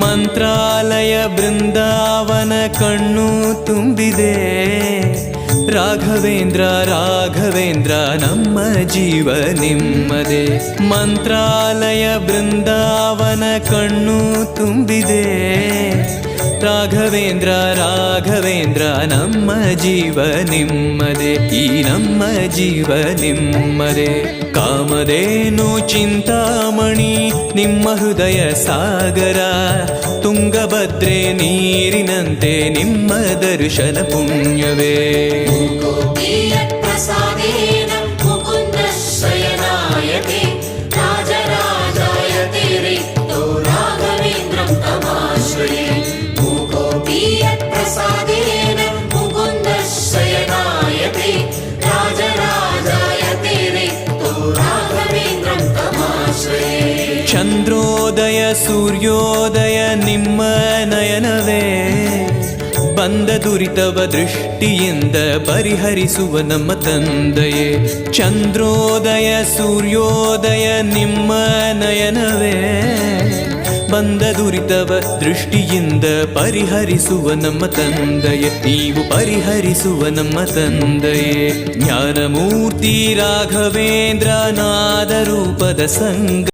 ಮಂತ್ರಾಲಯ ಬೃಂದಾವನ ಕಣ್ಣು ತುಂಬಿದೆ. ರಾಘವೇಂದ್ರ ರಾಘವೇಂದ್ರ ನಮ್ಮ ಜೀವ ನಿಮ್ಮದೇ. ಮಂತ್ರಾಲಯ ಬೃಂದಾವನ ಕಣ್ಣು ತುಂಬಿದೆ. ರಾಘವೇಂದ್ರ ರಾಘವೇಂದ್ರ ನಮ್ಮ ಜೀವ ನಿಮ್ಮದೇ. ಈ ನಮ್ಮ ಜೀವ ನಿಮ್ಮದೇ. ಕಾಮಧೇನು ಚಿಂತಾಮಣಿ ನಿಮ್ಮ ಹೃದಯ ಸಾಗರ. ತುಂಗಭದ್ರೆ ನೀರಿನಂತೆ ನಿಮ್ಮ ದರ್ಶನ ಪುಣ್ಯವೇ. ಚಂದ್ರೋದಯ ಸೂರ್ಯೋದಯ ನಿಮ್ಮ ನಯನವೇ. ಬಂದ ದುರಿತವ ದೃಷ್ಟಿಯಿಂದ ಪರಿಹರಿಸುವ ನಮ್ಮ ತಂದೆಯೇ. ಚಂದ್ರೋದಯ ಸೂರ್ಯೋದಯ ನಿಮ್ಮ ನಯನವೇ. ಬಂದ ದುರಿತವ ದೃಷ್ಟಿಯಿಂದ ಪರಿಹರಿಸುವ ನಮ್ಮ ತಂದೆಯೇ. ನೀವು ಪರಿಹರಿಸುವ ನಮ್ಮ ತಂದೆಯೇ. ಜ್ಞಾನಮೂರ್ತಿ ರಾಘವೇಂದ್ರ ನಾದ ರೂಪದ ಸಂಗ